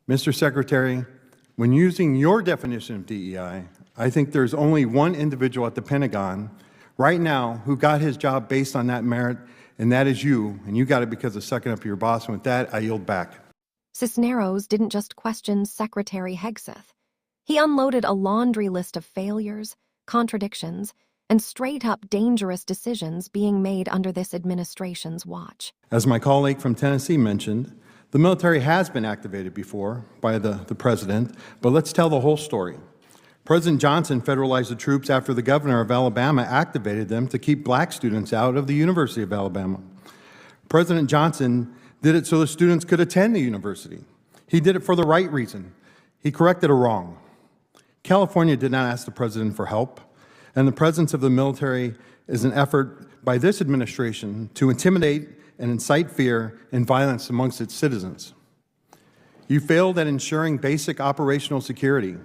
Mr. Secretary, when using your definition of DEI, I think there's only one individual at the Pentagon right now who got his job based on that merit, and that is you, and you got it because of sucking up to your boss. And with that, I yield back. Cisneros didn't just question Secretary Hegseth. He unloaded a laundry list of failures, contradictions, and straight-up dangerous decisions being made under this administration's watch. As my colleague from Tennessee mentioned, the military has been activated before by the president, but let's tell the whole story. President Johnson federalized the troops after the governor of Alabama activated them to keep black students out of the University of Alabama. President Johnson did it so the students could attend the university. He did it for the right reason. He corrected a wrong. California did not ask the president for help, and the presence of the military is an effort by this administration to intimidate and incite fear and violence amongst its citizens. You failed at ensuring basic operational security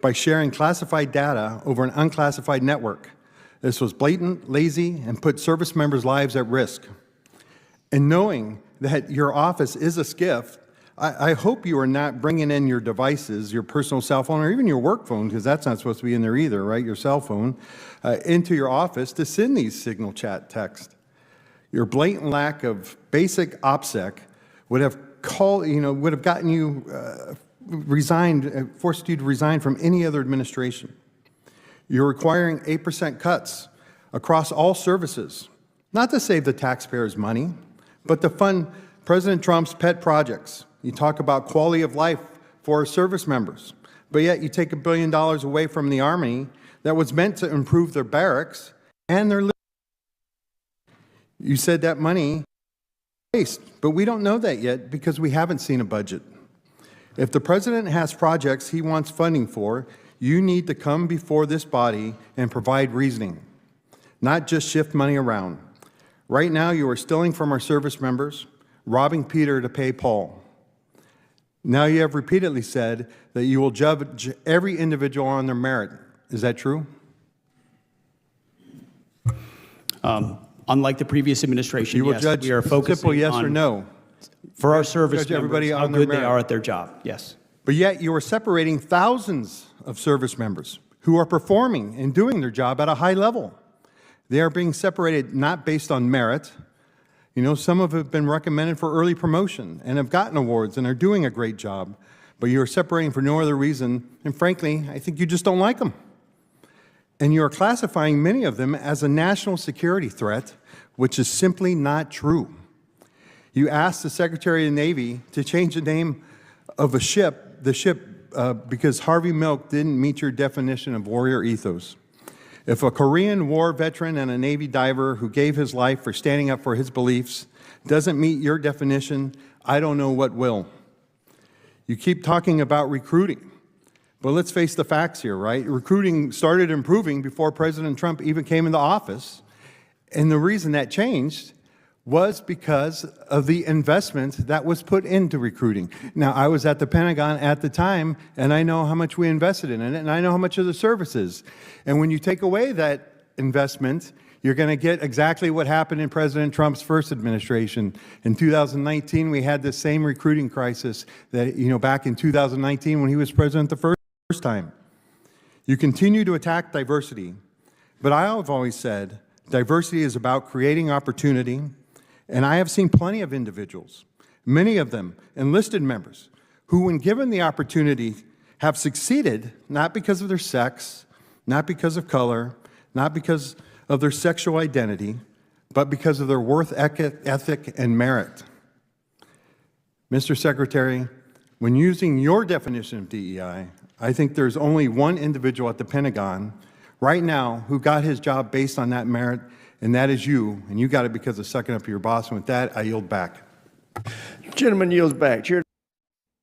by sharing classified data over an unclassified network. This was blatant, lazy, and put service members' lives at risk. And knowing that your office is a SCIF, I hope you are not bringing in your devices, your personal cell phone, or even your work phone, because that's not supposed to be in there either, right, your cell phone, into your office to send these signal chat texts. Your blatant lack of basic OPSEC would have gotten you resigned, forced you to resign from any other administration. You're requiring 8% cuts across all services, not to save the taxpayers money, but to fund President Trump's pet projects. You talk about quality of life for our service members, but yet you take $1 billion away from the Army that was meant to improve their barracks and their living. You said that money waste, but we don't know that yet because we haven't seen a budget. If the president has projects he wants funding for, you need to come before this body and provide reasoning, not just shift money around. Right now, you are stealing from our service members, robbing Peter to pay Paul. Now you have repeatedly said that you will judge every individual on their merit. Is that true? Unlike the previous administration, you will yes, judge we are focusing simple yes on, or no. For our service Judge members, everybody how on their good they merit. are at their job, yes. But yet you are separating thousands of service members who are performing and doing their job at a high level. They are being separated not based on merit. You know, some of them have been recommended for early promotion and have gotten awards and are doing a great job, but you are separating for no other reason, and frankly, I think you just don't like them. And you are classifying many of them as a national security threat, which is simply not true. You asked the Secretary of the Navy to change the name of the ship, because Harvey Milk didn't meet your definition of warrior ethos. If a Korean War veteran and a Navy diver who gave his life for standing up for his beliefs doesn't meet your definition, I don't know what will. You keep talking about recruiting, but let's face the facts here, right? Recruiting started improving before President Trump even came into office, and the reason that changed was because of the investment that was put into recruiting. Now, I was at the Pentagon at the time, and I know how much we invested in it, and I know how much of the services. And when you take away that investment, you're going to get exactly what happened in President Trump's first administration. In 2019, we had this same recruiting crisis that, back in 2019 when he was president the first time. You continue to attack diversity, but I have always said diversity is about creating opportunity. And I have seen plenty of individuals, many of them enlisted members, who when given the opportunity have succeeded not because of their sex, not because of color, not because of their sexual identity, but because of their worth ethic and merit. Mr. Secretary, when using your definition of DEI, I think there's only one individual at the Pentagon right now who got his job based on that merit, and that is you, and you got it because of sucking up to your boss. And with that, I yield back. Gentleman yields back. Chair.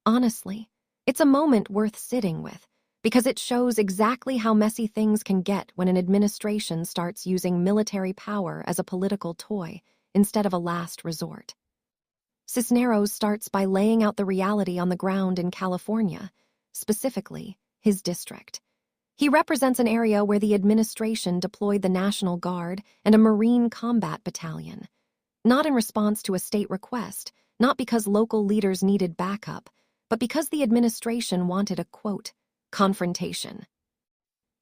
Honestly, it's a moment worth sitting with, because it shows exactly how messy things can get when an administration starts using military power as a political toy instead of a last resort. Cisneros starts by laying out the reality on the ground in California, specifically his district. He represents an area where the administration deployed the National Guard and a Marine Combat Battalion, not in response to a state request, not because local leaders needed backup, but because the administration wanted a, quote, confrontation.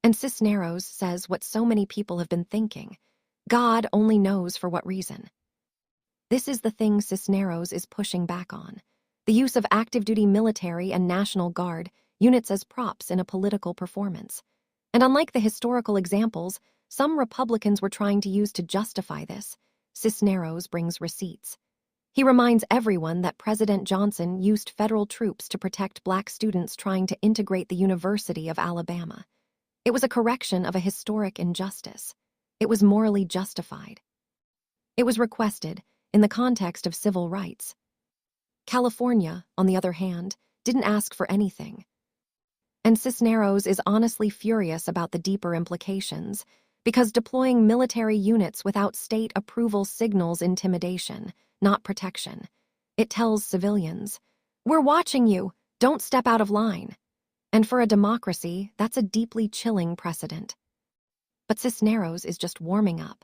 And Cisneros says what so many people have been thinking. God only knows for what reason. This is the thing Cisneros is pushing back on. The use of active-duty military and National Guard units as props in a political performance. And unlike the historical examples some Republicans were trying to use to justify this, Cisneros brings receipts. He reminds everyone that President Johnson used federal troops to protect black students trying to integrate the University of Alabama. It was a correction of a historic injustice. It was morally justified. It was requested in the context of civil rights. California, on the other hand, didn't ask for anything. And Cisneros is honestly furious about the deeper implications, because deploying military units without state approval signals intimidation, not protection. It tells civilians, "We're watching you, don't step out of line." And for a democracy, that's a deeply chilling precedent. But Cisneros is just warming up.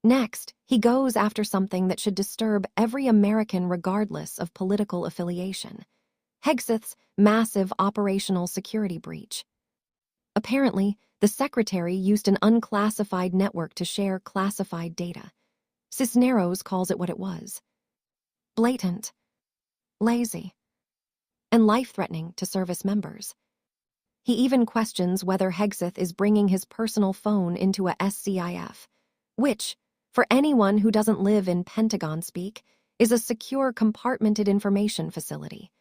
Next, he goes after something that should disturb every American regardless of political affiliation: Hegseth's massive operational security breach. Apparently, the secretary used an unclassified network to share classified data. Cisneros calls it what it was: blatant, lazy, and life-threatening to service members. He even questions whether Hegseth is bringing his personal phone into a SCIF, which, for anyone who doesn't live in Pentagon speak, is a secure compartmented information facility.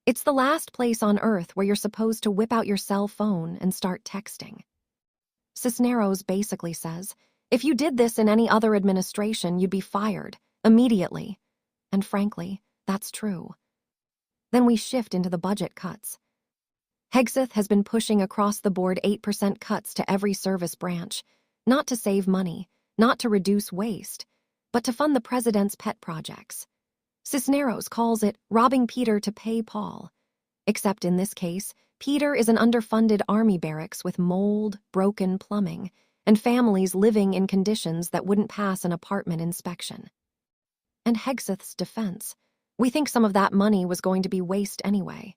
It's the last place on Earth where you're supposed to whip out your cell phone and start texting. Cisneros basically says, if you did this in any other administration, you'd be fired, immediately. And frankly, that's true. Then we shift into the budget cuts. Hegseth has been pushing across-the-board 8% cuts to every service branch, not to save money, not to reduce waste, but to fund the president's pet projects. Cisneros calls it robbing Peter to pay Paul. Except in this case, Peter is an underfunded army barracks with mold, broken plumbing, and families living in conditions that wouldn't pass an apartment inspection. And Hegseth's defense: we think some of that money was going to be waste anyway.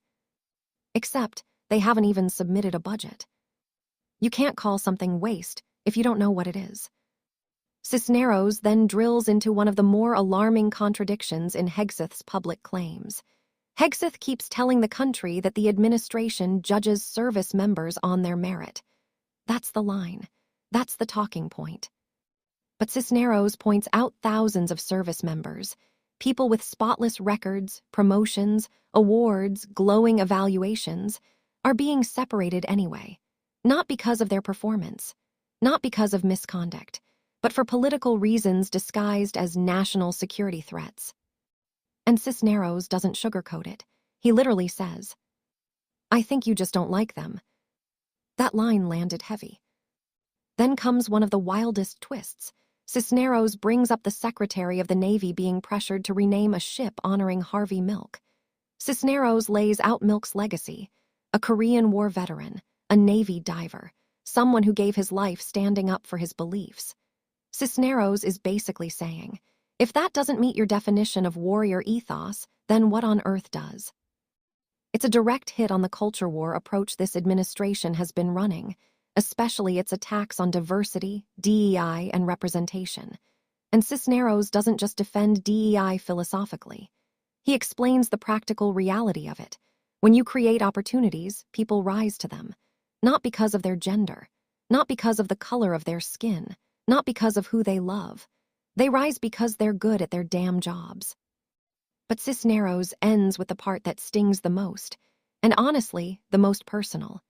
Except they haven't even submitted a budget. You can't call something waste if you don't know what it is. Cisneros then drills into one of the more alarming contradictions in Hegseth's public claims. Hegseth keeps telling the country that the administration judges service members on their merit. That's the line. That's the talking point. But Cisneros points out thousands of service members, people with spotless records, promotions, awards, glowing evaluations, are being separated anyway, not because of their performance, not because of misconduct, but for political reasons disguised as national security threats. And Cisneros doesn't sugarcoat it. He literally says, "I think you just don't like them." That line landed heavy. Then comes one of the wildest twists. Cisneros brings up the Secretary of the Navy being pressured to rename a ship honoring Harvey Milk. Cisneros lays out Milk's legacy: a Korean War veteran, a Navy diver, someone who gave his life standing up for his beliefs. Cisneros is basically saying, if that doesn't meet your definition of warrior ethos, then what on earth does? It's a direct hit on the culture war approach this administration has been running, especially its attacks on diversity, DEI, and representation. And Cisneros doesn't just defend DEI philosophically. He explains the practical reality of it. When you create opportunities, people rise to them, not because of their gender, not because of the color of their skin, not because of who they love. They rise because they're good at their damn jobs. But Cisneros ends with the part that stings the most, and honestly, the most personal.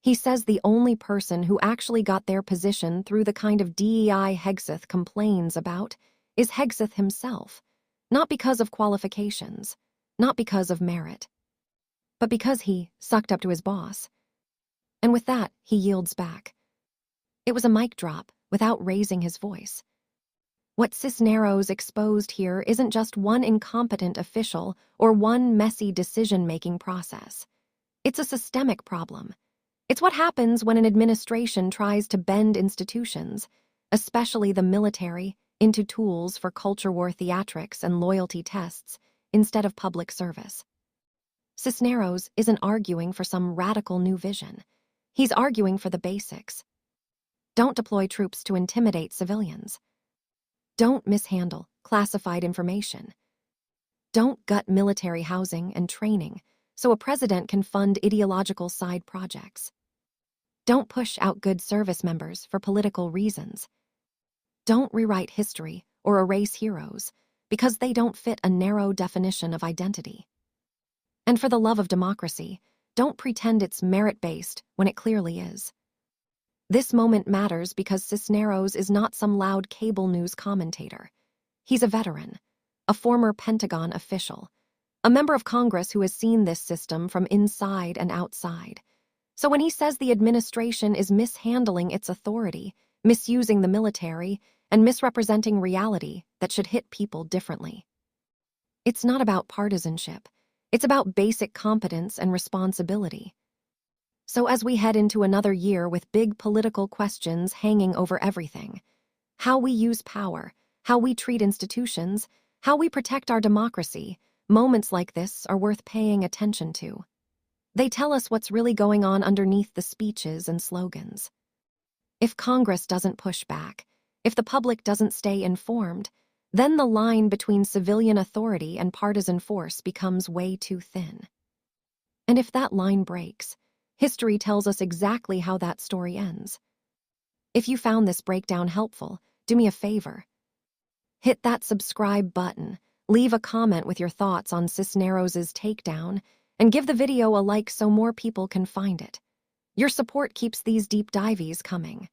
He says the only person who actually got their position through the kind of DEI Hegseth complains about is Hegseth himself, not because of qualifications, not because of merit, but because he sucked up to his boss. And with that, he yields back. It was a mic drop, without raising his voice. What Cisneros exposed here isn't just one incompetent official or one messy decision-making process. It's a systemic problem. It's what happens when an administration tries to bend institutions, especially the military, into tools for culture war theatrics and loyalty tests instead of public service. Cisneros isn't arguing for some radical new vision. He's arguing for the basics. Don't deploy troops to intimidate civilians. Don't mishandle classified information. Don't gut military housing and training so a president can fund ideological side projects. Don't push out good service members for political reasons. Don't rewrite history or erase heroes because they don't fit a narrow definition of identity. And for the love of democracy, don't pretend it's merit-based when it clearly is. This moment matters because Cisneros is not some loud cable news commentator. He's a veteran, a former Pentagon official, a member of Congress who has seen this system from inside and outside. So when he says the administration is mishandling its authority, misusing the military, and misrepresenting reality that should hit people differently, it's not about partisanship. It's about basic competence and responsibility. So as we head into another year with big political questions hanging over everything, how we use power, how we treat institutions, how we protect our democracy, moments like this are worth paying attention to. They tell us what's really going on underneath the speeches and slogans. If Congress doesn't push back, if the public doesn't stay informed, then the line between civilian authority and partisan force becomes way too thin. And if that line breaks, history tells us exactly how that story ends. If you found this breakdown helpful, do me a favor. Hit that subscribe button, leave a comment with your thoughts on Cisneros' takedown, and give the video a like so more people can find it. Your support keeps these deep dives coming.